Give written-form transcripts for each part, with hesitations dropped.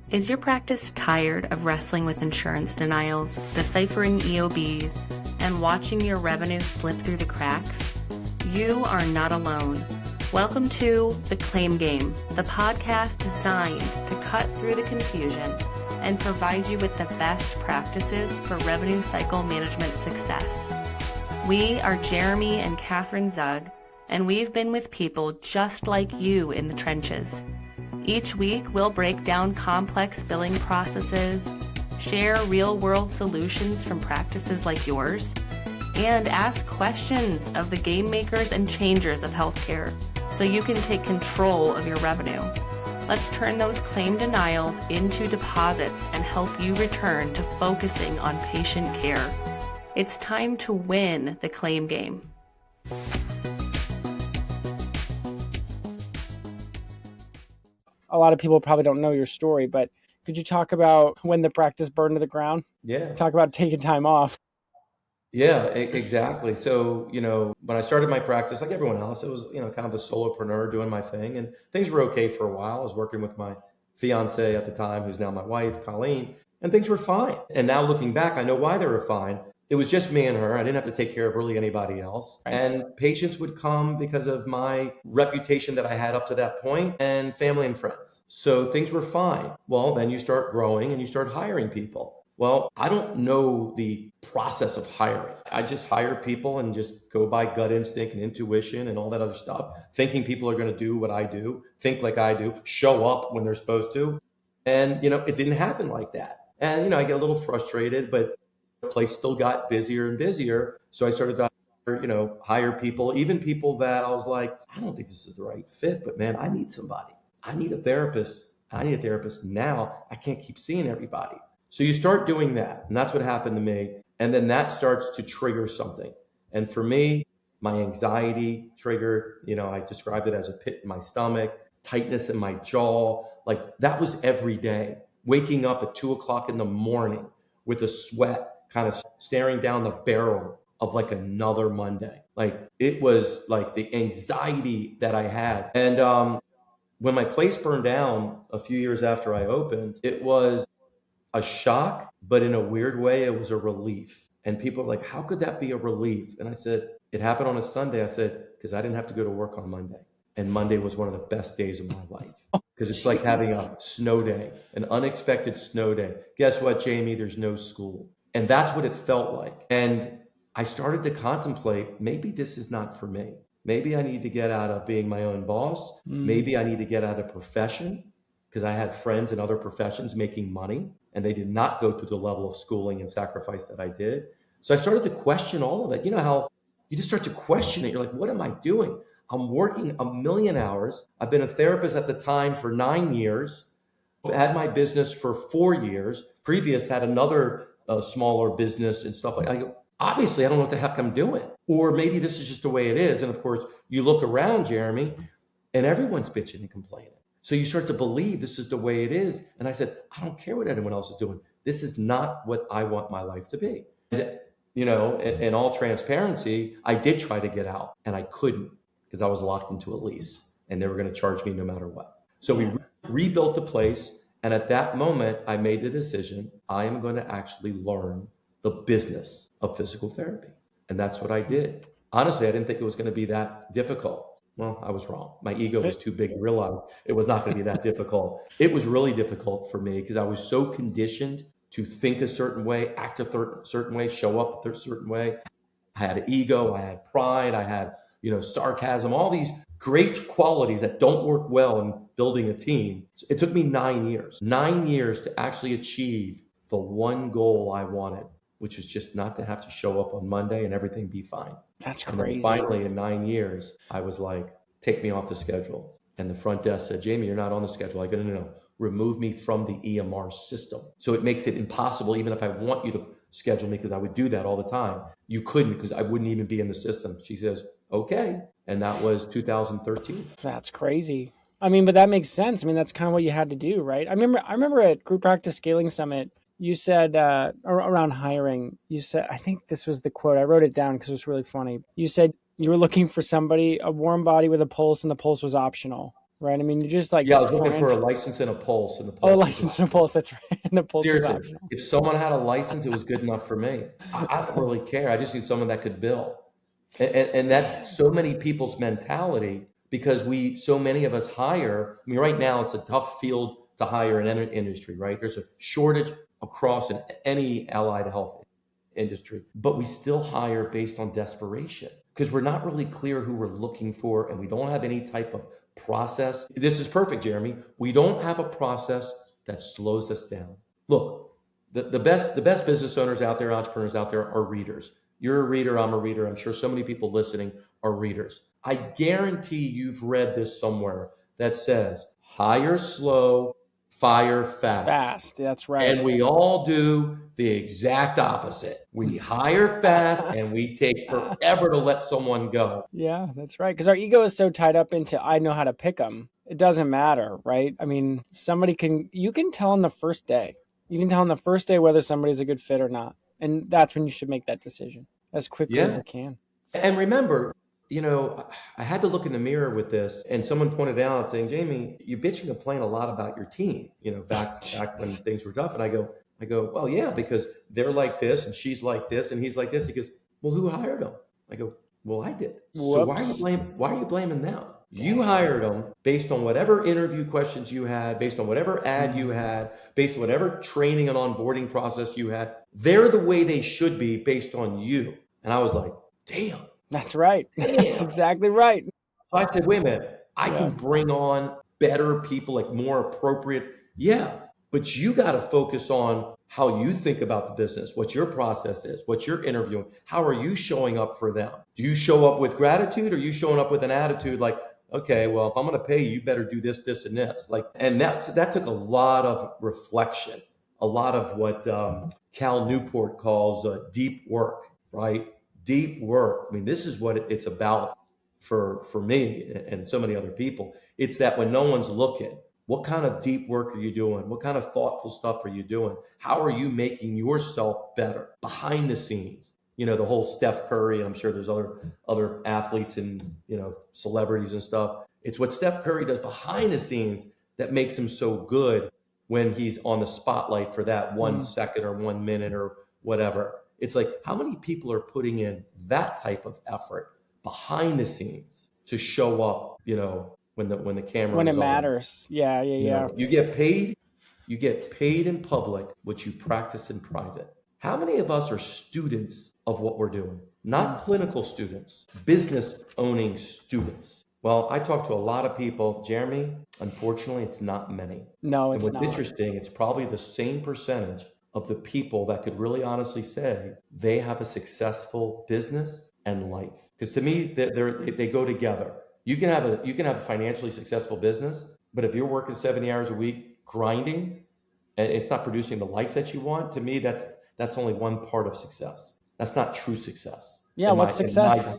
Is your practice tired of wrestling with insurance denials, deciphering EOBs, and watching your revenue slip through the cracks? You are not alone. Welcome to The Claim Game, the podcast designed to cut through the confusion and provide you with the best practices for revenue cycle management success. We are Jeremy and Catherine Zug, and we've been with people just like you in the trenches. Each week, we'll break down complex billing processes, share real-world solutions from practices like yours, and ask questions of the game makers and changers of healthcare so you can take control of your revenue. Let's turn those claim denials into deposits and help you return to focusing on patient care. It's time to win the claim game. A lot of people probably don't know your story, but could you talk about when the practice burned to the ground? Yeah. Talk about taking time off. Yeah, exactly. So, when I started my practice, like everyone else, it was, kind of a solopreneur doing my thing, and things were okay for a while. I was working with my fiance at the time, who's now my wife, Colleen, and things were fine. And now looking back, I know why they were fine. It was just me and her. I didn't have to take care of really anybody else. Right. And patients would come because of my reputation that I had up to that point, and family and friends. So things were fine. Well, then you start growing and you start hiring people. Well, I don't know the process of hiring. I just hire people and just go by gut instinct and intuition and all that other stuff, thinking people are going to do what I do, think like I do, show up when they're supposed to. And, it didn't happen like that. And, I get a little frustrated, but the place still got busier and busier. So I started to, hire people, even people that I was like, I don't think this is the right fit, but man, I need somebody. I need a therapist. I need a therapist now. I can't keep seeing everybody. So you start doing that. And that's what happened to me. And then that starts to trigger something. And for me, my anxiety triggered, I described it as a pit in my stomach, tightness in my jaw. Like that was every day, waking up at 2:00 in the morning with a sweat, kind of staring down the barrel of like another Monday. Like it was like the anxiety that I had. And when my place burned down a few years after I opened, it was a shock, but in a weird way, it was a relief. And people are like, how could that be a relief? And I said, it happened on a Sunday. I said, because I didn't have to go to work on Monday. And Monday was one of the best days of my life. Because it's like having a snow day, an unexpected snow day. Guess what, Jamey? There's no school. And that's what it felt like. And I started to contemplate, maybe this is not for me. Maybe I need to get out of being my own boss. Maybe I need to get out of the profession, because I had friends in other professions making money and they did not go through the level of schooling and sacrifice that I did. So I started to question all of it. You know how you just start to question it. You're like, what am I doing? I'm working 1,000,000 hours. I've been a therapist at the time for 9 years. I had my business for 4 years. Previous had another smaller business and stuff like that. I go, obviously, I don't know what the heck I'm doing. Or maybe this is just the way it is. And of course, you look around, Jeremy, and everyone's bitching and complaining. So you start to believe this is the way it is. And I said, I don't care what anyone else is doing. This is not what I want my life to be. And, in all transparency, I did try to get out and I couldn't because I was locked into a lease and they were going to charge me no matter what. So we rebuilt the place. And at that moment, I made the decision, I am going to actually learn the business of physical therapy. And that's what I did. Honestly, I didn't think it was going to be that difficult. Well, I was wrong. My ego was too big to realize it was not going to be that difficult. It was really difficult for me because I was so conditioned to think a certain way, act a certain way, show up a certain way. I had an ego, I had pride, I had, sarcasm, all these great qualities that don't work well in building a team. It took me 9 years to actually achieve the one goal I wanted, which was just not to have to show up on Monday and everything be fine. That's crazy. And finally, in 9 years, I was like, take me off the schedule. And the front desk said, Jamey, you're not on the schedule. I go, no. Remove me from the EMR system. So it makes it impossible, even if I want you to schedule me, because I would do that all the time. You couldn't, because I wouldn't even be in the system. She says, okay. And that was 2013. That's crazy. But that makes sense. That's kind of what you had to do, right? I remember at Group Practice Scaling Summit, you said around hiring, you said, I think this was the quote, I wrote it down because it was really funny. You said you were looking for somebody, a warm body with a pulse, and the pulse was optional. right? I mean, you just like Yeah, I was looking for a license and a pulse, and the Oh, pulse was license and a pulse. That's right. And the pulse is seriously. optional. If someone had a license, it was good enough for me. I don't really care. I just need someone that could bill. And that's so many people's mentality, because so many of us hire. I mean, right now it's a tough field to hire in any industry, right? There's a shortage across in any allied health industry, but we still hire based on desperation because we're not really clear who we're looking for, and we don't have any type of process. This is perfect, Jeremy. We don't have a process that slows us down. Look, the best business owners out there, entrepreneurs out there, are readers. You're a reader, I'm a reader. I'm sure so many people listening are readers. I guarantee you've read this somewhere that says, hire slow, fire fast. Fast, that's right. And we all do the exact opposite. We hire fast and we take forever to let someone go. Yeah, that's right. Because our ego is so tied up into, I know how to pick them. It doesn't matter, right? I mean, you can tell on the first day. You can tell on the first day whether somebody's a good fit or not. And that's when you should make that decision as quickly as you can. And remember, I had to look in the mirror with this, and someone pointed out saying, Jamey, you bitch and complain a lot about your team, back when things were tough. And I go, well, yeah, because they're like this and she's like this and he's like this. He goes, well, who hired them? I go, well, I did. Whoops. So why are you blaming them? You hired them based on whatever interview questions you had, based on whatever ad you had, based on whatever training and onboarding process you had. They're the way they should be based on you. And I was like, damn. That's right. Damn. That's exactly right. So I said, wait a minute, I can bring on better people, like more appropriate. Yeah, but you got to focus on how you think about the business, what your process is, what you're interviewing. How are you showing up for them? Do you show up with gratitude, or are you showing up with an attitude like, okay, well, if I'm going to pay you, you better do this, this, and this. And that took a lot of reflection, a lot of what Cal Newport calls deep work, right? Deep work. I mean, this is what it's about for me and so many other people. It's that when no one's looking, what kind of deep work are you doing? What kind of thoughtful stuff are you doing? How are you making yourself better behind the scenes? The whole Steph Curry, and I'm sure there's other athletes and, celebrities and stuff. It's what Steph Curry does behind the scenes that makes him so good when he's on the spotlight for that 1 second or 1 minute or whatever. It's like, how many people are putting in that type of effort behind the scenes to show up, when the camera when is it on. matters. Yeah. You get paid in public what you practice in private. How many of us are students of what we're doing? Not clinical students, business owning students. Well, I talk to a lot of people, Jeremy. Unfortunately, it's not many. No, it's and not. What's interesting, it's probably the same percentage of the people that could really honestly say they have a successful business and life. Because to me, they go together. You can have a financially successful business, but if you're working 70 hours a week grinding and it's not producing the life that you want, to me, that's only one part of success. That's not true success. Yeah, what's success?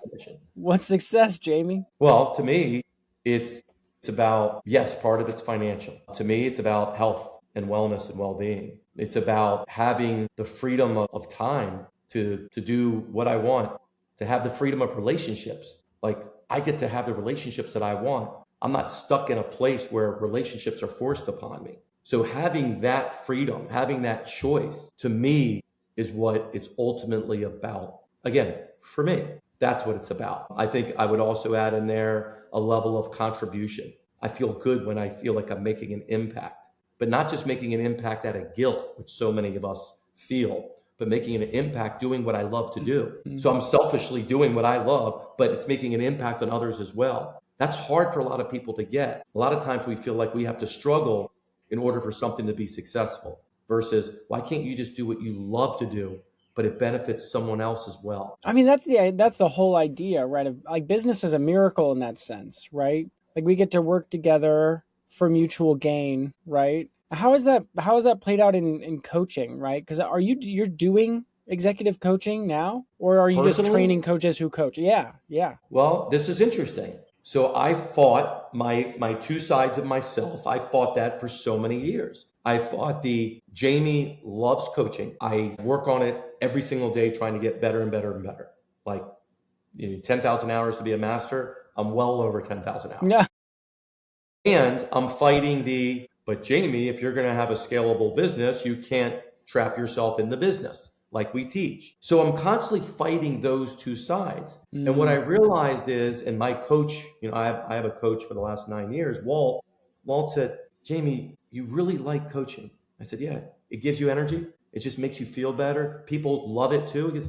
What's success, Jamey? Well, to me, it's about, yes, part of it's financial. To me, it's about health and wellness and well-being. It's about having the freedom of time to do what I want, to have the freedom of relationships. Like, I get to have the relationships that I want. I'm not stuck in a place where relationships are forced upon me. So having that freedom, having that choice, to me, is what it's ultimately about. Again, for me, that's what it's about. I think I would also add in there a level of contribution. I feel good when I feel like I'm making an impact, but not just making an impact out of guilt, which so many of us feel, but making an impact doing what I love to do. So I'm selfishly doing what I love, but it's making an impact on others as well. That's hard for a lot of people to get. A lot of times we feel like we have to struggle in order for something to be successful versus why can't you just do what you love to do, but it benefits someone else as well. I mean, that's the whole idea, right? Of like business is a miracle in that sense, right? Like we get to work together for mutual gain, right? How is that played out in coaching, right? Because you're doing executive coaching now, or are you just training coaches who coach? Yeah. Well, this is interesting. So I fought my two sides of myself. I fought that for so many years. I fought the Jamey loves coaching. I work on it every single day, trying to get better and better and better. Like 10,000 hours to be a master. I'm well over 10,000 hours. Yeah. And I'm fighting but Jamey, if you're going to have a scalable business, you can't trap yourself in the business like we teach. So I'm constantly fighting those two sides. And what I realized is, and my coach, I have a coach for the last 9 years, Walt said, Jamey, you really like coaching. I said, yeah, it gives you energy. It just makes you feel better. People love it too. He goes,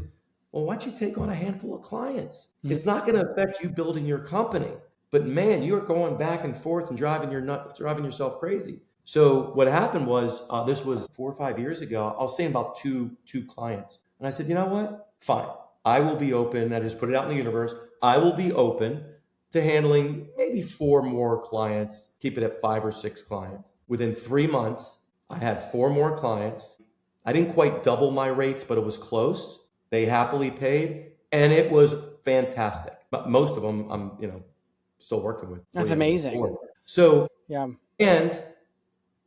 well, why don't you take on a handful of clients? It's not going to affect you building your company. But man, you're going back and forth and driving yourself crazy. So what happened was, this was 4 or 5 years ago. I was seeing about two clients, and I said, you know what? Fine, I will be open. I just put it out in the universe. I will be open to handling maybe 4 more clients. Keep it at 5 or 6 clients. Within 3 months, I had 4 more clients. I didn't quite double my rates, but it was close. They happily paid, and it was fantastic. But most of them, I'm still working with. That's amazing. So yeah, and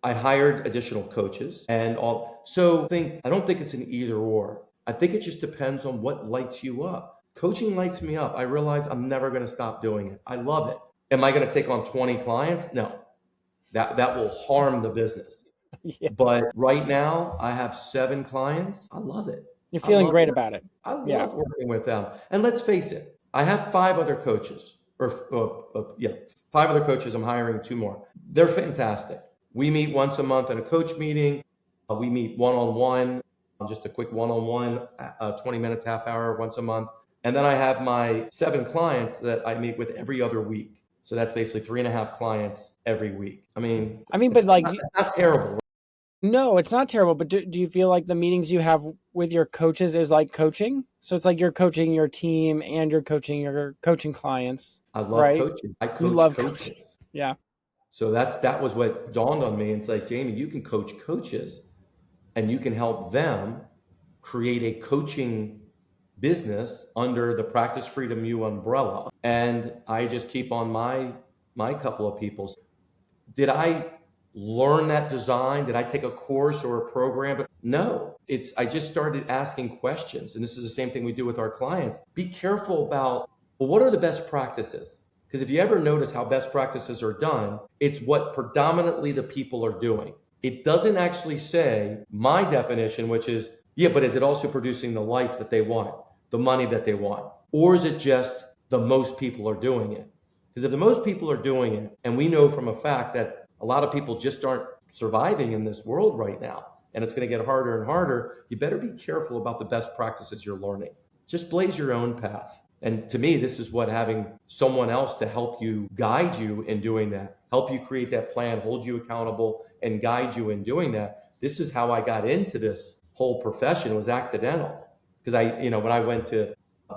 I hired additional coaches and all. So I don't think it's an either or. I think it just depends on what lights you up. Coaching lights me up. I realize I'm never going to stop doing it. I love it. Am I going to take on 20 clients? No, that will harm the business. Yeah. But right now I have 7 clients. I love it. You're feeling great about it. I love working with them. And let's face it, I have 5 other coaches. 5 other coaches. I'm hiring 2 more. They're fantastic. We meet once a month at a coach meeting. We meet one-on-one, just a quick one-on-one, 20 minutes, half hour, once a month. And then I have my 7 clients that I meet with every other week. So that's basically 3.5 clients every week. I mean, but like, it's not terrible. No, it's not terrible. But do you feel like the meetings you have with your coaches is like coaching? So it's like you're coaching your team and you're coaching your coaching clients. I love coaching. I love coaching. Yeah. So that was what dawned on me. And it's like, Jamey, you can coach coaches and you can help them create a coaching business under the Practice Freedom U umbrella. And I just keep on my couple of people. Did I learn that design? Did I take a course or a program? But no, I just started asking questions. And this is the same thing we do with our clients. Be careful about, well, what are the best practices? Because if you ever notice how best practices are done, it's what predominantly the people are doing. It doesn't actually say my definition, which is, but is it also producing the life that they want, the money that they want? Or is it just the most people are doing it? Because if the most people are doing it, and we know from a fact that a lot of people just aren't surviving in this world right now, and it's going to get harder and harder, you better be careful about the best practices you're learning. Just blaze your own path. And to me, this is what having someone else to help you, guide you in doing that, help you create that plan, hold you accountable, and guide you in doing that. This is how I got into this whole profession. It was accidental. Because when I went to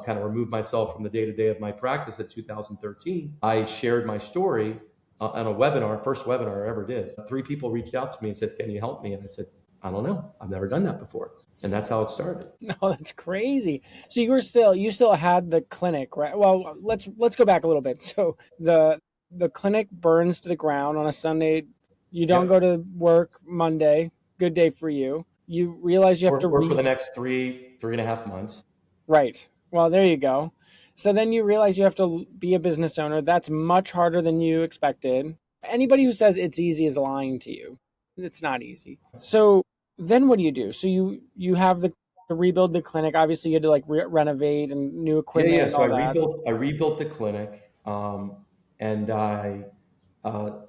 kind of remove myself from the day-to-day of my practice in 2013, I shared my story on a webinar, first webinar I ever did. 3 people reached out to me and said, can you help me? And I said, I don't know. I've never done that before. And that's how it started. No, that's crazy. So you still had the clinic, right? Well, let's go back a little bit. So the clinic burns to the ground on a Sunday. You don't go to work Monday. Good day for you. You realize you have to work for the next 3.5 months. Right. Well, there you go. So then you realize you have to be a business owner. That's much harder than you expected. Anybody who says it's easy is lying to you. It's not easy. So then what do you do? So you have to rebuild the clinic. Obviously, you had to like renovate and new equipment. Yeah. So I rebuilt the clinic, and I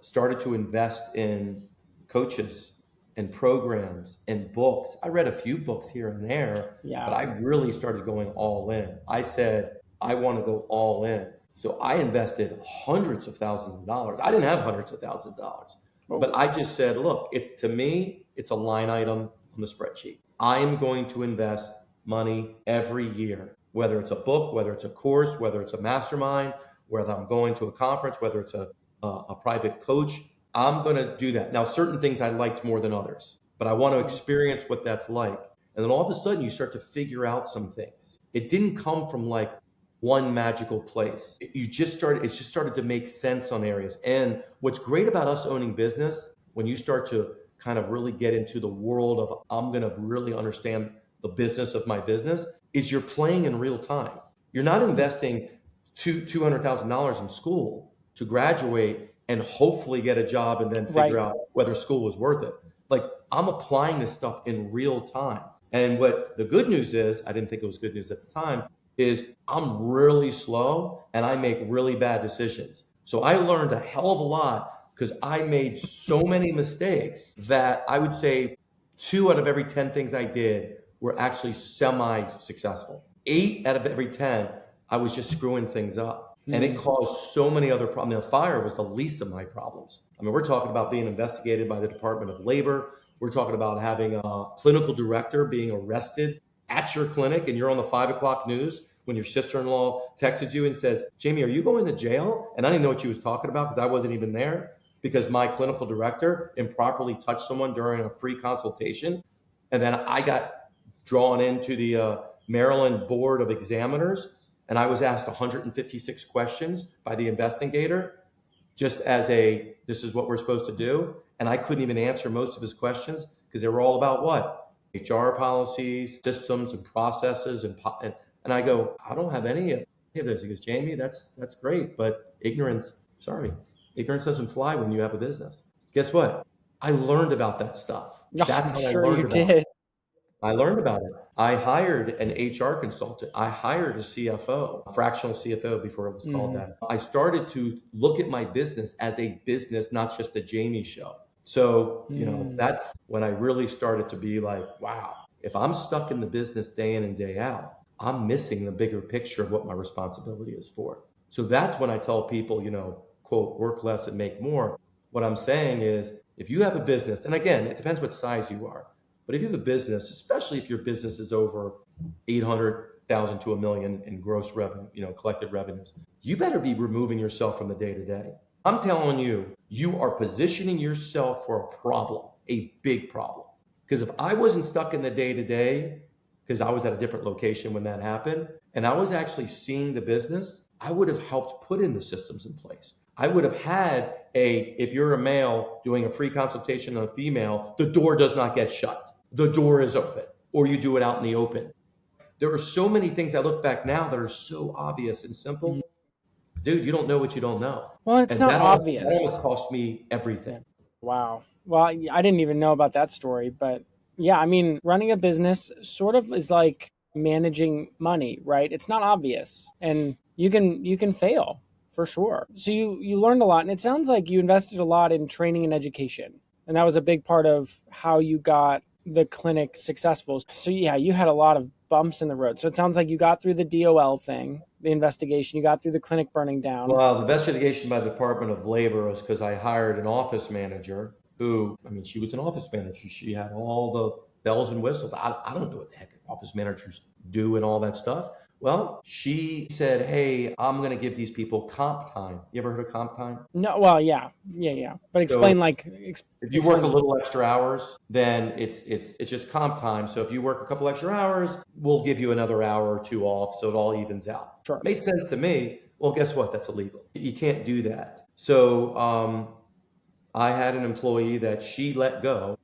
started to invest in coaches and programs and books. I read a few books here and there, but I really started going all in. I said, I want to go all in. So I invested hundreds of thousands of dollars. I didn't have hundreds of thousands of dollars, but I just said, look, to me, it's a line item on the spreadsheet. I am going to invest money every year, whether it's a book, whether it's a course, whether it's a mastermind, whether I'm going to a conference, whether it's a private coach. I'm going to do that. Now, certain things I liked more than others, but I want to experience what that's like. And then all of a sudden you start to figure out some things. It didn't come from like one magical place. It just started to make sense on areas. And what's great about us owning business, when you start to kind of really get into the world of, I'm going to really understand the business of my business, is you're playing in real time. You're not investing $200,000 in school to graduate and hopefully get a job and then figure out whether school was worth it. Like, I'm applying this stuff in real time. And what the good news is, I didn't think it was good news at the time, is I'm really slow and I make really bad decisions. So I learned a hell of a lot because I made so many mistakes that I would say 2 out of every 10 things I did were actually semi-successful. 8 out of every 10, I was just screwing things up. And it caused so many other problems. The fire was the least of my problems. I mean, we're talking about being investigated by the Department of Labor. We're talking about having a clinical director being arrested at your clinic, and you're on the 5 o'clock news when your sister-in-law texts you and says, Jamey, are you going to jail? And I didn't know what she was talking about because I wasn't even there, because my clinical director improperly touched someone during a free consultation. And then I got drawn into the Maryland Board of Examiners, and I was asked 156 questions by the investigator, just as this is what we're supposed to do. And I couldn't even answer most of his questions because they were all about what? HR policies, systems and processes. And I go, I don't have any of this. He goes, Jamey, that's great, but ignorance doesn't fly when you have a business. Guess what? I learned about that stuff. That's how I learned about it. I learned about it. I hired an HR consultant. I hired a CFO, a fractional CFO before it was called that. I started to look at my business as a business, not just a Jamey Show. So, that's when I really started to be like, wow, if I'm stuck in the business day in and day out, I'm missing the bigger picture of what my responsibility is for. So that's when I tell people, quote, work less and make more. What I'm saying is, if you have a business, and again, it depends what size you are, but if you have a business, especially if your business is over 800,000 to $1 million in gross revenue, collected revenues, you better be removing yourself from the day to day. I'm telling you, you are positioning yourself for a problem, a big problem. Because if I wasn't stuck in the day to day, because I was at a different location when that happened, and I was actually seeing the business, I would have helped put in the systems in place. I would have had if you're a male doing a free consultation on a female, the door does not get shut. The door is open, or you do it out in the open. There are so many things I look back now that are so obvious and simple. Dude, you don't know what you don't know. Well, it's not obvious. That almost cost me everything. Wow. Well, I didn't even know about that story, but yeah, I mean, running a business sort of is like managing money, right? It's not obvious, and you can fail for sure. So you learned a lot, and it sounds like you invested a lot in training and education, and that was a big part of how you got the clinic successful. So yeah, you had a lot of bumps in the road. So it sounds like you got through the DOL thing, the investigation, you got through the clinic burning down. Well, the investigation by the Department of Labor was because I hired an office manager she was an office manager. She had all the bells and whistles. I don't know what the heck office managers do and all that stuff. Well, she said, hey, I'm going to give these people comp time. You ever heard of comp time? No, well, yeah. But explain if you work a little extra hours, then it's just comp time. So if you work a couple extra hours, we'll give you another hour or 2 off, so it all evens out. Sure. Made sense to me. Well, guess what? That's illegal. You can't do that. So I had an employee that she let go.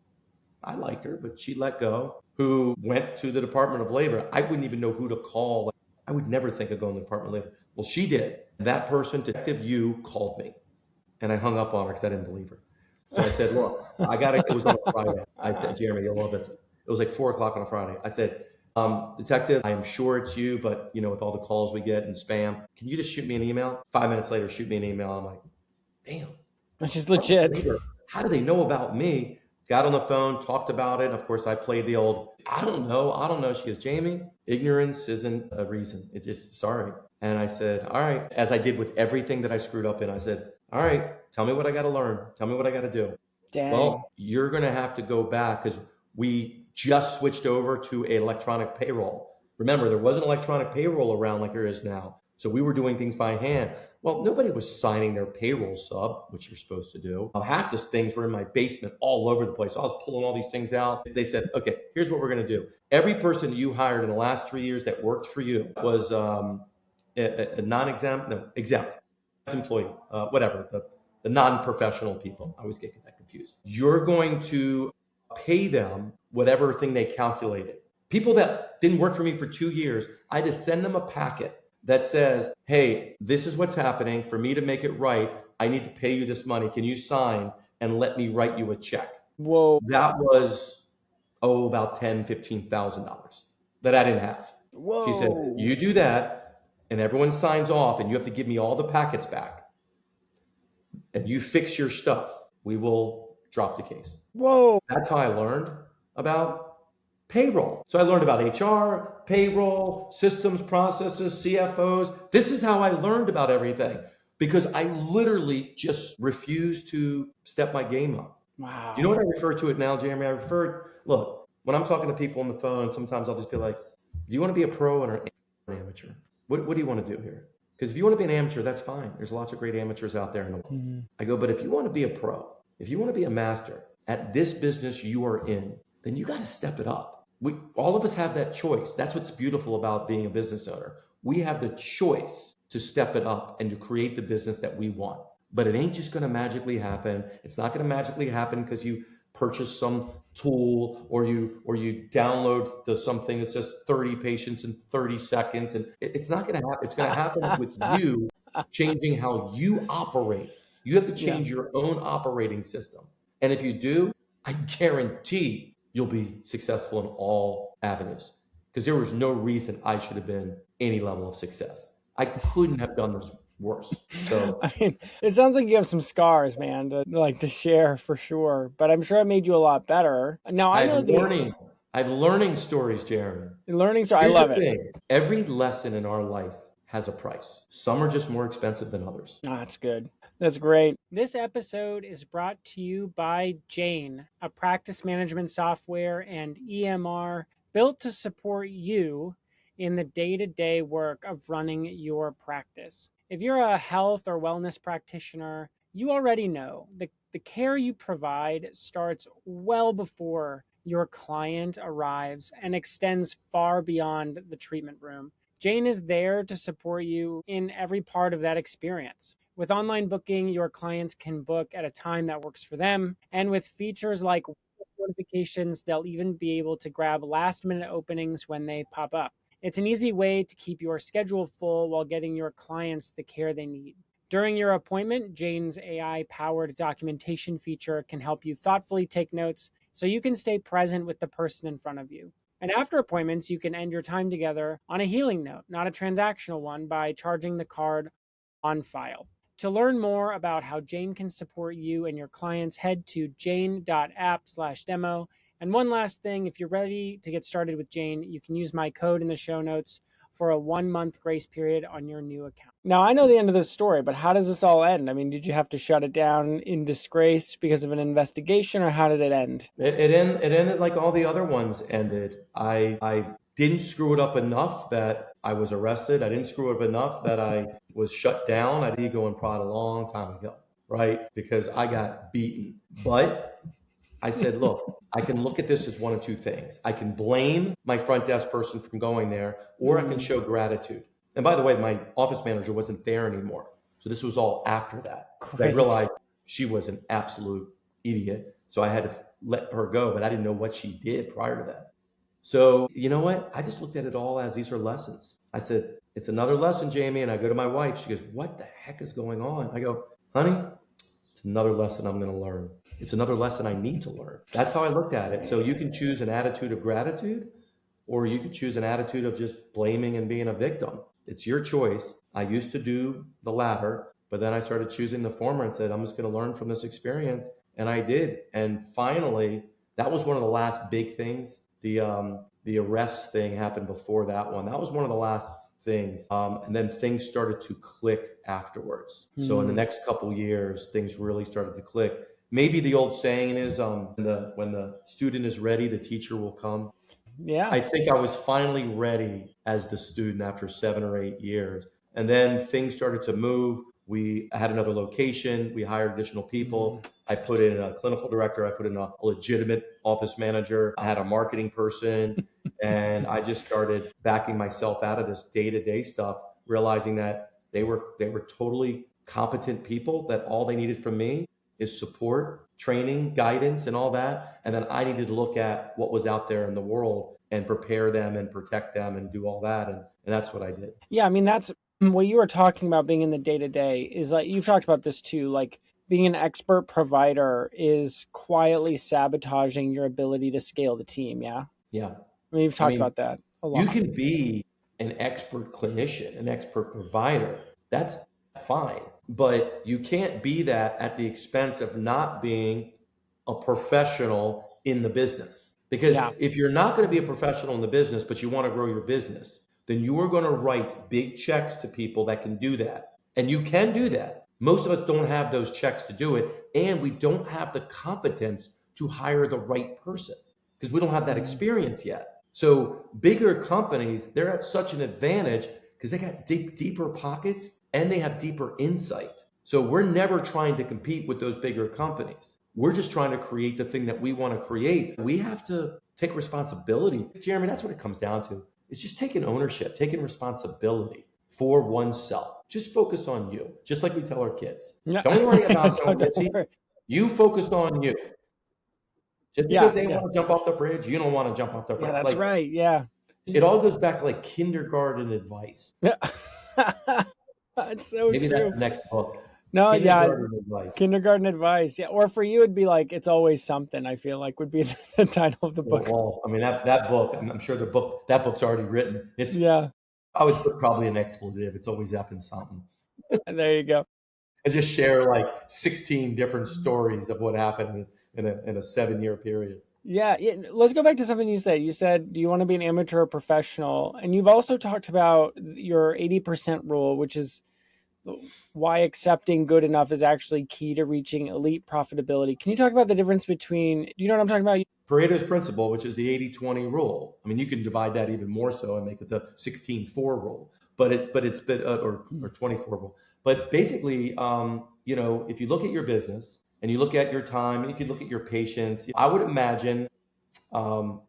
I liked her, but she let go, who went to the Department of Labor. I wouldn't even know who to call. I would never think of going to the Department of Labor. Well, she did. That person, Detective Yu, called me, and I hung up on her because I didn't believe her. So I said, look, it was on a Friday. I said, Jeremy, you'll love this. It was like 4 o'clock on a Friday. I said, Detective, I am sure it's you, but with all the calls we get and spam, can you just shoot me an email? 5 minutes later, shoot me an email. I'm like, damn. Which is legit. How do they know about me? Got on the phone, talked about it. Of course, I played the old, I don't know. She goes, Jamey, ignorance isn't a reason. It's just, sorry. And I said, all right. As I did with everything that I screwed up in, I said, all right, tell me what I got to learn. Tell me what I got to do. Dang. Well, you're going to have to go back because we just switched over to electronic payroll. Remember, there wasn't electronic payroll around like there is now. So we were doing things by hand. Well, nobody was signing their payroll sub, which you're supposed to do. Half the things were in my basement all over the place. I was pulling all these things out. They said, okay, here's what we're going to do. Every person you hired in the last 3 years that worked for you was a non-exempt, no, exempt employee, whatever, the non-professional people. I always get that confused. You're going to pay them whatever thing they calculated. People that didn't work for me for 2 years, I had to send them a packet that says, hey, this is what's happening. For me to make it right, I need to pay you this money. Can you sign and let me write you a check? Whoa. That was, about $10,000, $15,000 that I didn't have. Whoa. She said, you do that and everyone signs off and you have to give me all the packets back and you fix your stuff. We will drop the case. Whoa. That's how I learned about payroll. So I learned about HR, payroll, systems, processes, CFOs. This is how I learned about everything because I literally just refused to step my game up. Wow. You know what I refer to it now, Jamey? Look, when I'm talking to people on the phone, sometimes I'll just be like, do you want to be a pro or an amateur? What do you want to do here? Because if you want to be an amateur, that's fine. There's lots of great amateurs out there in the world. Mm-hmm. I go, but if you want to be a pro, if you want to be a master at this business you are in, then you got to step it up. All of us have that choice. That's what's beautiful about being a business owner. We have the choice to step it up and to create the business that we want. But it ain't just going to magically happen. It's not going to magically happen because you purchase some tool or you download something that says 30 patients in 30 seconds. And it's not going to happen. It's going to happen with you changing how you operate. You have to change your own operating system. And if you do, I guarantee you'll be successful in all avenues because there was no reason I should have been any level of success. I couldn't have done this worse. So I mean, it sounds like you have some scars, man, to share for sure. But I'm sure it made you a lot better. Now I have learning stories, Jeremy. Learning stories. I love it. Every lesson in our life has a price. Some are just more expensive than others. Oh, that's good. That's great. This episode is brought to you by Jane, a practice management software and EMR built to support you in the day-to-day work of running your practice. If you're a health or wellness practitioner, you already know the care you provide starts well before your client arrives and extends far beyond the treatment room. Jane is there to support you in every part of that experience. With online booking, your clients can book at a time that works for them. And with features like notifications, they'll even be able to grab last-minute openings when they pop up. It's an easy way to keep your schedule full while getting your clients the care they need. During your appointment, Jane's AI-powered documentation feature can help you thoughtfully take notes so you can stay present with the person in front of you. And after appointments, you can end your time together on a healing note, not a transactional one, by charging the card on file. To learn more about how Jane can support you and your clients, head to jane.app/demo. And one last thing, if you're ready to get started with Jane, you can use my code in the show notes for a 1-month grace period on your new account. Now, I know the end of this story, but how does this all end? I mean, did you have to shut it down in disgrace because of an investigation, or how did it end? It ended like all the other ones ended. I didn't screw it up enough that I was arrested. I didn't screw it up enough that I was shut down. I did go in prod a long time ago, right? Because I got beaten. But I said, look, I can look at this as one of two things. I can blame my front desk person from going there, or I can show gratitude. And by the way, my office manager wasn't there anymore. So this was all after that. I realized she was an absolute idiot. So I had to let her go, but I didn't know what she did prior to that. So you know what? I just looked at it all as these are lessons. I said, it's another lesson, Jamey. And I go to my wife. She goes, what the heck is going on? I go, honey, it's another lesson I'm going to learn. It's another lesson I need to learn. That's how I looked at it. So you can choose an attitude of gratitude, or you could choose an attitude of just blaming and being a victim. It's your choice. I used to do the latter, but then I started choosing the former and said, I'm just going to learn from this experience. And I did. And finally, that was one of the last big things. The arrest thing happened before that one. That was one of the last things. And then things started to click afterwards. So in the next couple years, things really started to click. Maybe the old saying is, when the student is ready, the teacher will come. Yeah. I think I was finally ready as the student after 7 or 8 years. And then things started to move. We had another location. We hired additional people. I put in a clinical director. I put in a legitimate office manager. I had a marketing person. And I just started backing myself out of this day-to-day stuff, realizing that they were totally competent people, that all they needed from me is support, training, guidance, and all that. And then I needed to look at what was out there in the world and prepare them and protect them and do all that. And that's what I did. Yeah, I mean, that's what you were talking about being in the day-to-day is like, you've talked about this too, like being an expert provider is quietly sabotaging your ability to scale the team. Yeah. Yeah. I mean, you've talked about that a lot. You can be an expert clinician, an expert provider. That's fine. But you can't be that at the expense of not being a professional in the business. Because if you're not going to be a professional in the business, but you want to grow your business, then you are going to write big checks to people that can do that. And you can do that. Most of us don't have those checks to do it. And we don't have the competence to hire the right person because we don't have that experience yet. So bigger companies, they're at such an advantage because they got deeper pockets and they have deeper insight. So we're never trying to compete with those bigger companies. We're just trying to create the thing that we want to create. We have to take responsibility. Jeremy, that's what it comes down to. It's just taking ownership, taking responsibility for oneself. Just focus on you, just like we tell our kids. Don't worry about you focus on you. Just because they want to jump off the bridge, you don't want to jump off the bridge. Yeah, that's right. Yeah. It all goes back to like kindergarten advice. That's so Maybe true. that's the next book. No, Kindergarten advice. Kindergarten advice. Yeah. Or for you, it'd be like, it's always something, I feel like would be the title of the book. Well, I mean, that book, I'm sure that book's already written. I would put probably an expletive. It's always effing something. There you go. And just share like 16 different stories of what happened in a 7-year period. Yeah. Let's go back to something you said. You said, do you want to be an amateur or professional? And you've also talked about your 80% rule, which is why accepting good enough is actually key to reaching elite profitability. Can you talk about the difference between, do you know what I'm talking about? Pareto's principle, which is the 80-20 rule. I mean, you can divide that even more so and make it the 16-4 rule, or 24 rule. But basically, if you look at your business and you look at your time and you can look at your patients, I would imagine 20%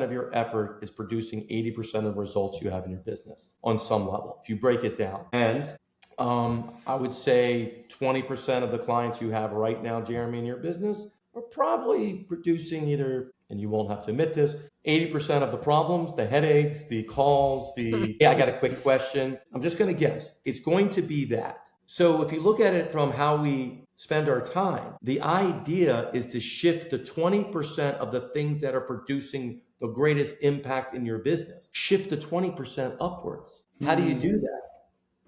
of your effort is producing 80% of the results you have in your business on some level, if you break it down. And I would say 20% of the clients you have right now, Jeremy, in your business are probably producing either, and you won't have to admit this, 80% of the problems, the headaches, the calls, I got a quick question. I'm just going to guess. It's going to be that. So if you look at it from how we spend our time, the idea is to shift to 20% of the things that are producing the greatest impact in your business. Shift to 20% upwards. How do you do that?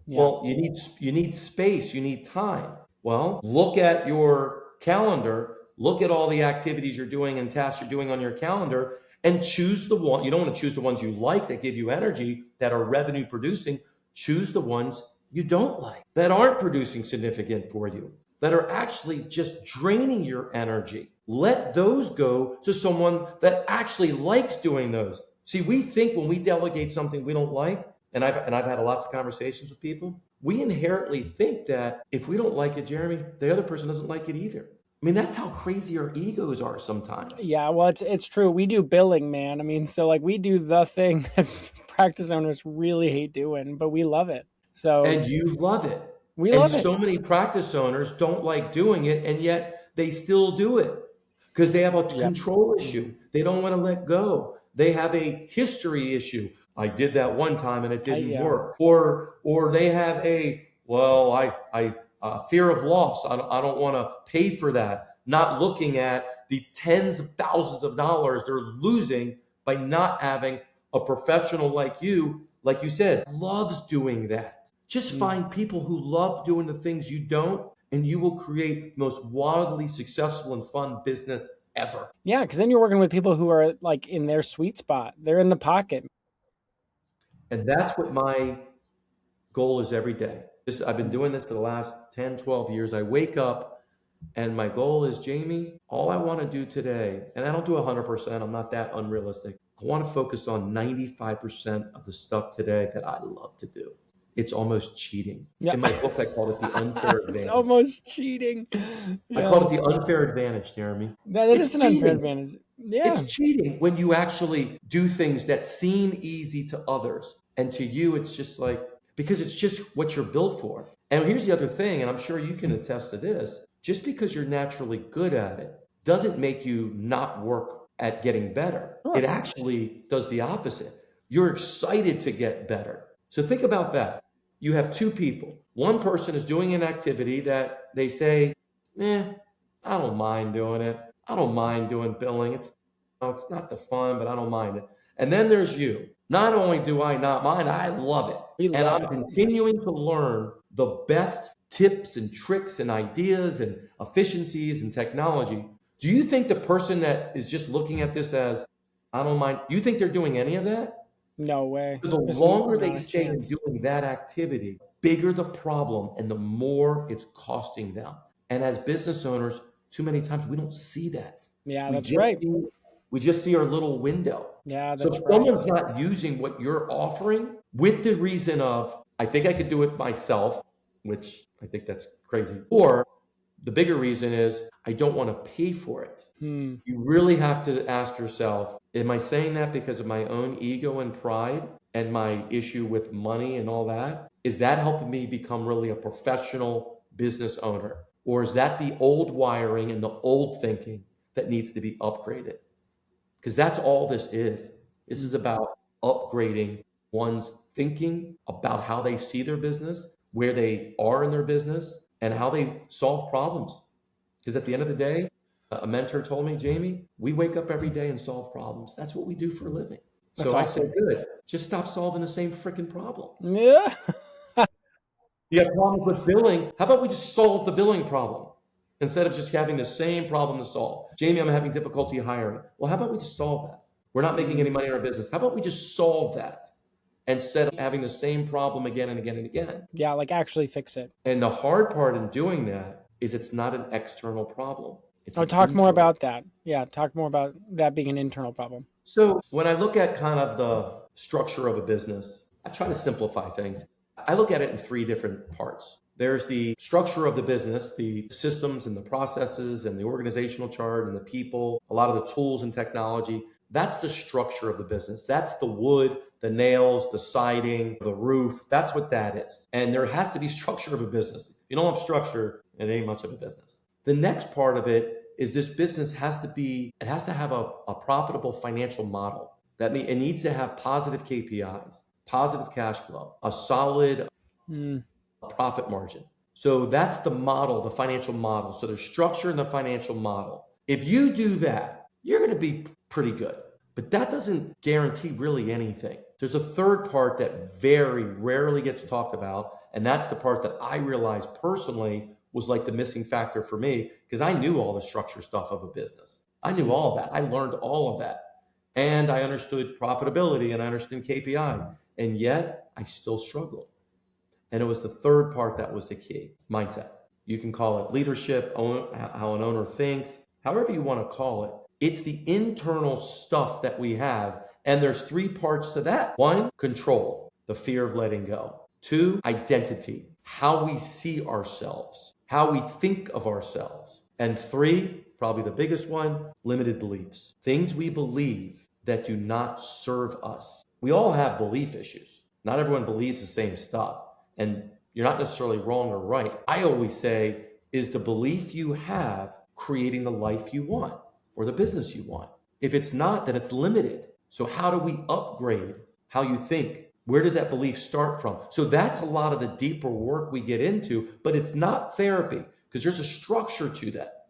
Yeah. Well, you need space, you need time. Well, look at your calendar, look at all the activities you're doing and tasks you're doing on your calendar, and choose the one. You don't want to choose the ones you like that give you energy, that are revenue producing. Choose the ones you don't like, that aren't producing significant for you, that are actually just draining your energy. Let those go to someone that actually likes doing those. See, we think when we delegate something we don't like, and I've had lots of conversations with people, we inherently think that if we don't like it, Jeremy, the other person doesn't like it either. I mean, that's how crazy our egos are sometimes. Yeah, well, it's true. We do billing, man. I mean, so like we do the thing that practice owners really hate doing, but we love it. And you love it. We love it. So many practice owners don't like doing it, and yet they still do it because they have a control issue. They don't want to let go. They have a history issue. I did that one time and it didn't work. Or they have a fear of loss. I don't want to pay for that. Not looking at the tens of thousands of dollars they're losing by not having a professional like you said, loves doing that. Just find people who love doing the things you don't, and you will create the most wildly successful and fun business ever. Yeah, because then you're working with people who are like in their sweet spot. They're in the pocket. And that's what my goal is every day. I've been doing this for the last 10, 12 years. I wake up and my goal is, Jamey, all I want to do today, and I don't do 100%, I'm not that unrealistic. I want to focus on 95% of the stuff today that I love to do. It's almost cheating. Yeah. In my book, I called it the unfair advantage. It's almost cheating. I called it the unfair advantage, Jeremy. That is an unfair advantage. Yeah. It's cheating when you actually do things that seem easy to others. And to you, it's just like, because it's just what you're built for. And here's the other thing, and I'm sure you can attest to this. Just because you're naturally good at it doesn't make you not work at getting better. Sure. It actually does the opposite. You're excited to get better. So think about that. You have two people. One person is doing an activity that they say, I don't mind doing it. I don't mind doing billing. It's not the fun, but I don't mind it. And then there's you. Not only do I not mind, I love it. And I'm continuing to learn the best tips and tricks and ideas and efficiencies and technology. Do you think the person that is just looking at this as, I don't mind, you think they're doing any of that? No way. So the longer they stay in doing that activity, bigger the problem and the more it's costing them. And as business owners, too many times we don't see that. Yeah, that's right. We just see our little window. Yeah, that's right. So if someone's not using what you're offering with the reason of, I think I could do it myself, which I think that's crazy, or the bigger reason is, I don't want to pay for it. You really have to ask yourself, am I saying that because of my own ego and pride and my issue with money and all that? Is that helping me become really a professional business owner? Or is that the old wiring and the old thinking that needs to be upgraded? Because that's all this is. This is about upgrading one's thinking about how they see their business, where they are in their business, and how they solve problems. Because at the end of the day, a mentor told me, Jamey, we wake up every day and solve problems. That's what we do for a living. That's so awesome. I said, good. Just stop solving the same freaking problem. Yeah. You have problems with billing. How about we just solve the billing problem instead of just having the same problem to solve? Jamey, I'm having difficulty hiring. Well, how about we just solve that? We're not making any money in our business. How about we just solve that instead of having the same problem again and again and again? Yeah, like actually fix it. And the hard part in doing that is it's not an external problem. Talk more about that. Yeah, talk more about that being an internal problem. So when I look at kind of the structure of a business, I try to simplify things. I look at it in three different parts. There's the structure of the business, the systems and the processes and the organizational chart and the people, a lot of the tools and technology. That's the structure of the business. That's the wood, the nails, the siding, the roof. That's what that is. And there has to be structure of a business. If you don't have structure, it ain't much of a business. The next part of it is this business has to have a profitable financial model. That means it needs to have positive KPIs, positive cash flow, a solid profit margin. So that's the model, the financial model. So there's structure in the financial model. If you do that, you're going to be pretty good. But that doesn't guarantee really anything. There's a third part that very rarely gets talked about, and that's the part that I realized personally was like the missing factor for me, because I knew all the structure stuff of a business. I knew all that. I learned all of that. And I understood profitability and I understood KPIs. And yet I still struggled. And it was the third part that was the key, mindset. You can call it leadership, how an owner thinks, however you want to call it. It's the internal stuff that we have. And there's three parts to that. One, control, the fear of letting go. Two, identity, how we see ourselves, how we think of ourselves. And three, probably the biggest one, limited beliefs. Things we believe that do not serve us. We all have belief issues. Not everyone believes the same stuff. And you're not necessarily wrong or right. I always say, is the belief you have creating the life you want or the business you want? If it's not, then it's limited. So how do we upgrade how you think? Where did that belief start from? So that's a lot of the deeper work we get into, but it's not therapy because there's a structure to that,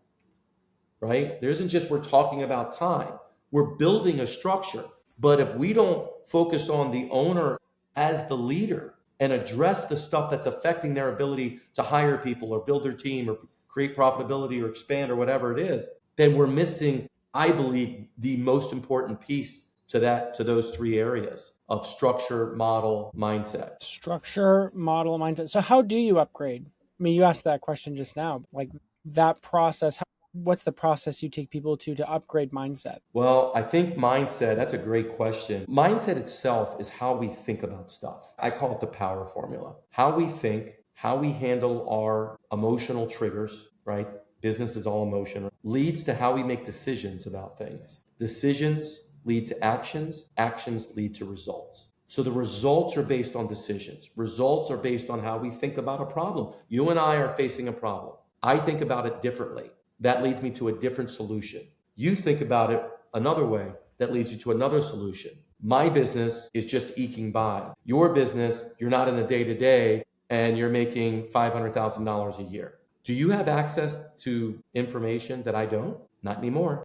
right? There isn't just we're talking about time. We're building a structure. But if we don't focus on the owner as the leader and address the stuff that's affecting their ability to hire people or build their team or create profitability or expand or whatever it is, then we're missing, I believe, the most important piece to those three areas of structure, model, mindset. Structure, model, mindset. So how do you upgrade? I mean, you asked that question just now, like that process. What's the process you take people to upgrade mindset? Well, I think mindset, that's a great question. Mindset itself is how we think about stuff. I call it the power formula. How we think, how we handle our emotional triggers, right? Business is all emotion, leads to how we make decisions about things. Decisions lead to actions. Actions lead to results. So the results are based on decisions. Results are based on how we think about a problem. You and I are facing a problem. I think about it differently. That leads me to a different solution. You think about it another way. That leads you to another solution. My business is just eking by. Your business, you're not in the day-to-day and you're making $500,000 a year. Do you have access to information that I don't? Not anymore.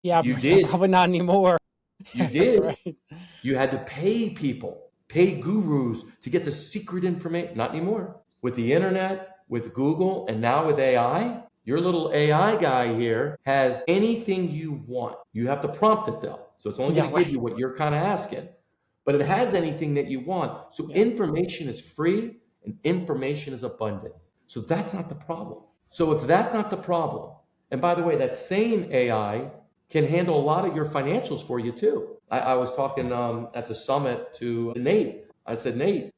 Yeah, You did. probably not anymore. You That's did. right. You had to pay people, pay gurus to get the secret information. Not anymore. With the internet, with Google, and now with AI, your little AI guy here has anything you want. You have to prompt it though. So it's only going to give you what you're kind of asking. But it has anything that you want. So information is free and information is abundant. So that's not the problem. So if that's not the problem, and by the way, that same AI can handle a lot of your financials for you too. I was talking at the summit to Nate. I said, Nate,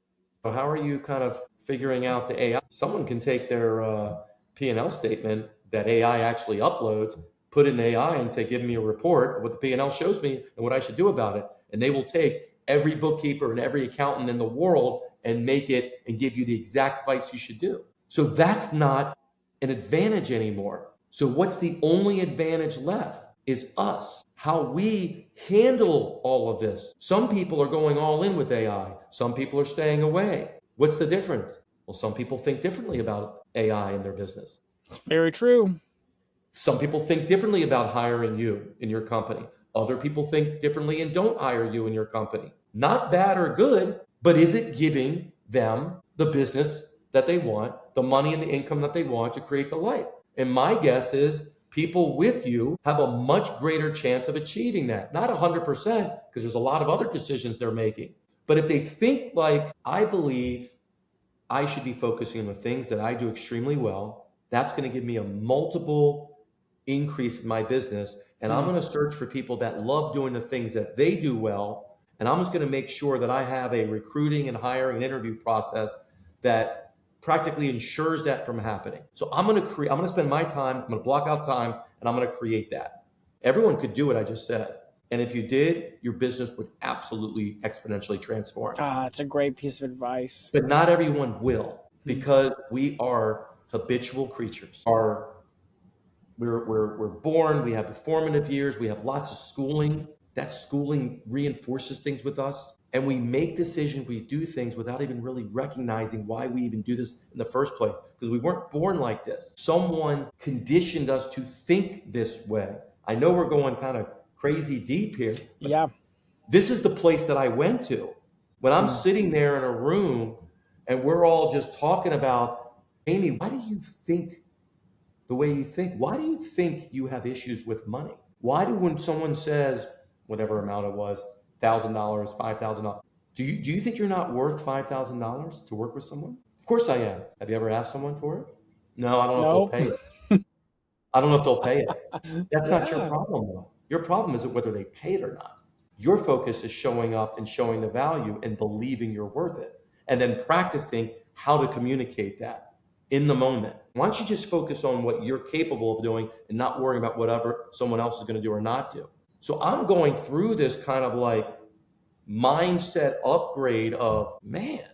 how are you kind of figuring out the AI? Someone can take their P&L statement that AI actually uploads, put in AI and say, give me a report of what the P&L shows me and what I should do about it. And they will take every bookkeeper and every accountant in the world and make it and give you the exact advice you should do. So that's not an advantage anymore. So what's the only advantage left is us, how we handle all of this. Some people are going all in with AI. Some people are staying away. What's the difference? Well, some people think differently about AI in their business. It's very true. Some people think differently about hiring you in your company. Other people think differently and don't hire you in your company. Not bad or good, but is it giving them the business that they want, the money and the income that they want to create the life? And my guess is people with you have a much greater chance of achieving that. Not 100%, because there's a lot of other decisions they're making. But if they think like, I believe I should be focusing on the things that I do extremely well, that's going to give me a multiple increase in my business. And I'm going to search for people that love doing the things that they do well. And I'm just going to make sure that I have a recruiting and hiring and interview process that practically ensures that from happening. So I'm going to spend my time, I'm going to block out time, and I'm going to create that. Everyone could do what I just said. And if you did, your business would absolutely exponentially transform. It's a great piece of advice. But not everyone will, because we are habitual creatures. We're born, we have the formative years, we have lots of schooling. That schooling reinforces things with us. And we make decisions, we do things without even really recognizing why we even do this in the first place, because we weren't born like this. Someone conditioned us to think this way. I know we're going kind of crazy deep here. Yeah. This is the place that I went to. When I'm sitting there in a room and we're all just talking about, Amy, why do you think the way you think? Why do you think you have issues with money? Why do, when someone says, whatever amount it was, $1,000, $5,000. Do you think you're not worth $5,000 to work with someone? Of course I am. Have you ever asked someone for it? No, I don't know if they'll pay it. I don't know if they'll pay it. That's not your problem though. Your problem isn't whether they pay it or not. Your focus is showing up and showing the value and believing you're worth it. And then practicing how to communicate that in the moment. Why don't you just focus on what you're capable of doing and not worrying about whatever someone else is going to do or not do? So I'm going through this kind of like mindset upgrade of, man,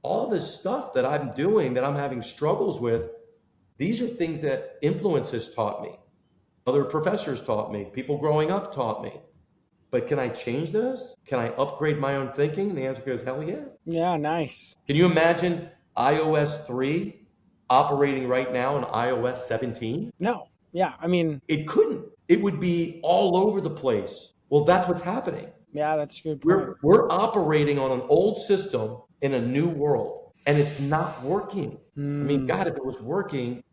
all this stuff that I'm doing, that I'm having struggles with, these are things that influences taught me. Other professors taught me. People growing up taught me. But can I change this? Can I upgrade my own thinking? And the answer goes, hell yeah. Yeah, nice. Can you imagine iOS 3 operating right now on iOS 17? No. Yeah, I mean, it couldn't. It would be all over the place. Well, that's what's happening. Yeah, that's a good point. We're operating on an old system in a new world, and it's not working. I mean, God, if it was working,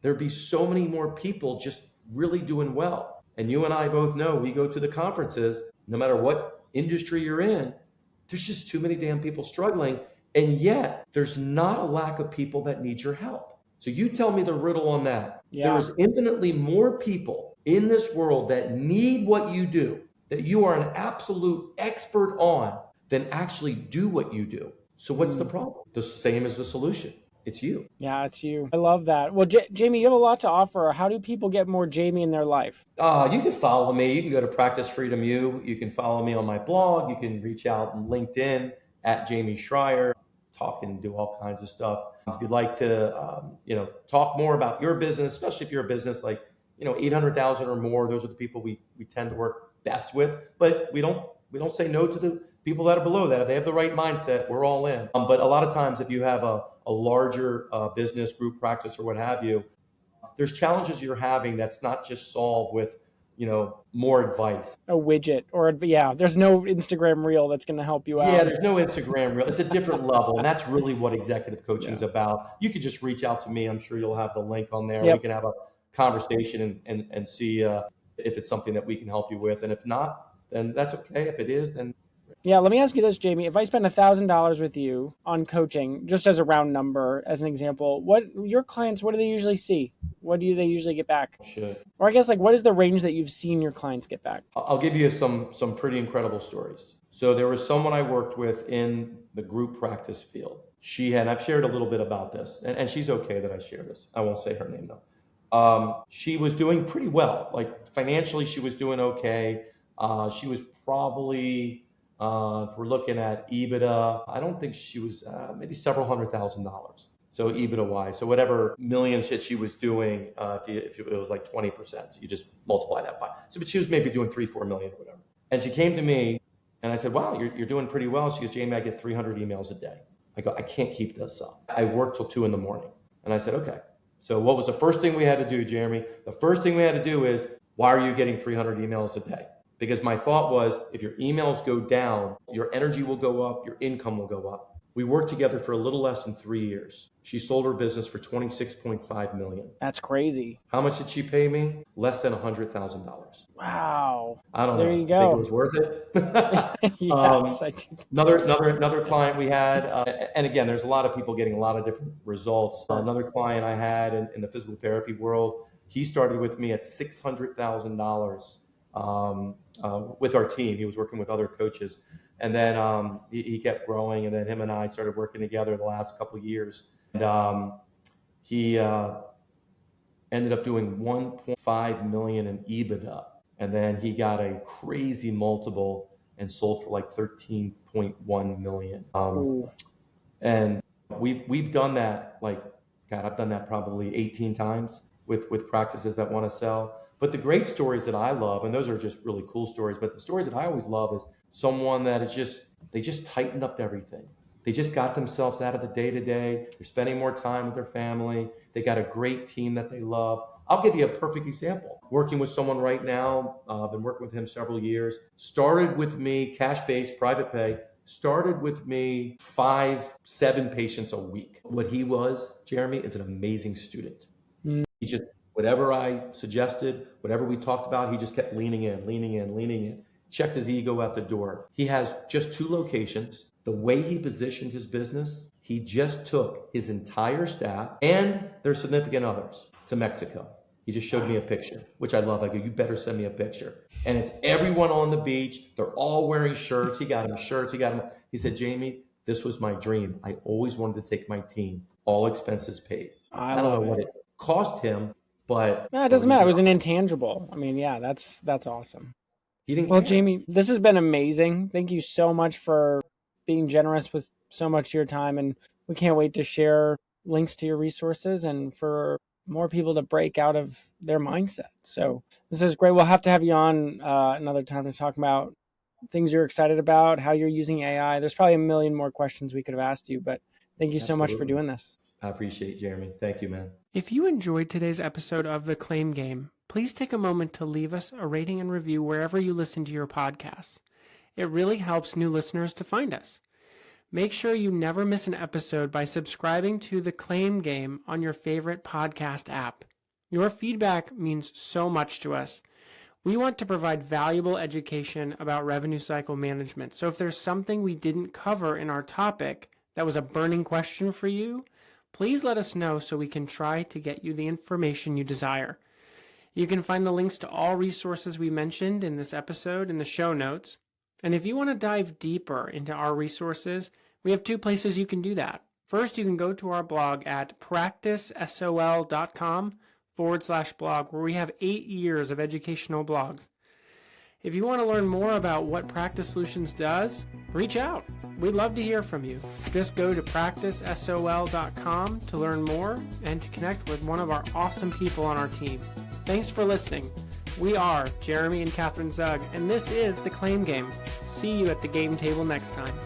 there'd be so many more people just really doing well. And you and I both know, we go to the conferences, no matter what industry you're in, there's just too many damn people struggling. And yet there's not a lack of people that need your help. So you tell me the riddle on that. Yeah. There's infinitely more people in this world that need what you do, that you are an absolute expert on, than actually do what you do. So what's the problem? The same as the solution. It's you. Yeah, it's you. I love that. Well, Jamey, you have a lot to offer. How do people get more Jamey in their life? You can follow me. You can go to Practice Freedom U. You can follow me on my blog. You can reach out on LinkedIn at Jamey Schrier. Talk and do all kinds of stuff. If you'd like to, talk more about your business, especially if you're a business like, 800,000 or more, those are the people we tend to work best with. But we don't We don't say no to the people that are below that. If they have the right mindset, we're all in. But a lot of times, if you have a larger business, group practice, or what have you, there's challenges you're having that's not just solved with, more advice. A widget there's no Instagram reel that's going to help you out. Yeah, there's no Instagram reel. It's a different level. And that's really what executive coaching is about. You could just reach out to me. I'm sure you'll have the link on there. Yep. We can have a conversation and see if it's something that we can help you with. And if not, then that's okay. If it is, then. Yeah, let me ask you this, Jamey. If I spend $1,000 with you on coaching, just as a round number, as an example, what your clients, what do they usually see? What do they usually get back? Should. Or I guess, what is the range that you've seen your clients get back? I'll give you some pretty incredible stories. So there was someone I worked with in the group practice field. I've shared a little bit about this, and she's okay that I share this. I won't say her name though. She was doing pretty well. Like financially, she was doing okay. She was probably, if we're looking at EBITDA, I don't think she was maybe several $100,000. So EBITDA wise, so whatever million shit she was doing, if it was like 20%, so you just multiply that by. So, but she was maybe doing 3-4 million or whatever. And she came to me, and I said, "Wow, you're doing pretty well." She goes, "Jamey, I get 300 emails a day." I go, "I can't keep this up. I work till 2 a.m." And I said, "Okay." So what was the first thing we had to do, Jeremy? The first thing we had to do is, why are you getting 300 emails a day? Because my thought was, if your emails go down, your energy will go up, your income will go up. We worked together for a little less than 3 years. She sold her business for $26.5 million. That's crazy. How much did she pay me? Less than $100,000. Wow. I don't know. There you go. I think it was worth it. Yes, I do. Another client we had, and again, there's a lot of people getting a lot of different results. Another client I had in the physical therapy world, he started with me at $600,000 with our team. He was working with other coaches. And then he kept growing, and then him and I started working together the last couple of years. And he ended up doing 1.5 million in EBITDA. And then he got a crazy multiple and sold for like 13.1 million. And we've done that, I've done that probably 18 times with practices that want to sell. But the great stories that I love, and those are just really cool stories, but the stories that I always love is someone that they just tightened up everything. They just got themselves out of the day-to-day. They're spending more time with their family. They got a great team that they love. I'll give you a perfect example. Working with someone right now, I've been working with him several years. Started with me, cash-based, private pay. Started with me 5-7 patients a week. What he was, Jeremy, is an amazing student. He just, whatever I suggested, whatever we talked about, he just kept leaning in. Checked his ego at the door. He has just 2 locations. The way he positioned his business, he just took his entire staff and their significant others to Mexico. He just showed me a picture, which I love. I go, you better send me a picture. And it's everyone on the beach. They're all wearing shirts. He got them shirts. He said, Jamey, this was my dream. I always wanted to take my team, all expenses paid. I don't know what it cost him, but no, it doesn't matter. It was an intangible. I mean, yeah, that's awesome. Well, Jamey, this has been amazing. Thank you so much for being generous with so much of your time. And we can't wait to share links to your resources and for more people to break out of their mindset. So this is great. We'll have to have you on another time to talk about things you're excited about, how you're using AI. There's probably a million more questions we could have asked you, but thank you so much for doing this. I appreciate it, Jeremy. Thank you, man. If you enjoyed today's episode of The Claim Game, please take a moment to leave us a rating and review wherever you listen to your podcasts. It really helps new listeners to find us. Make sure you never miss an episode by subscribing to The Claim Game on your favorite podcast app. Your feedback means so much to us. We want to provide valuable education about revenue cycle management. So if there's something we didn't cover in our topic that was a burning question for you, please let us know so we can try to get you the information you desire. You can find the links to all resources we mentioned in this episode in the show notes. And if you want to dive deeper into our resources, we have 2 places you can do that. First, you can go to our blog at practicesol.com/blog, where we have 8 years of educational blogs. If you want to learn more about what Practice Solutions does, reach out. We'd love to hear from you. Just go to practicesol.com to learn more and to connect with one of our awesome people on our team. Thanks for listening. We are Jeremy and Catherine Zug, and this is The Claim Game. see you at the game table next time.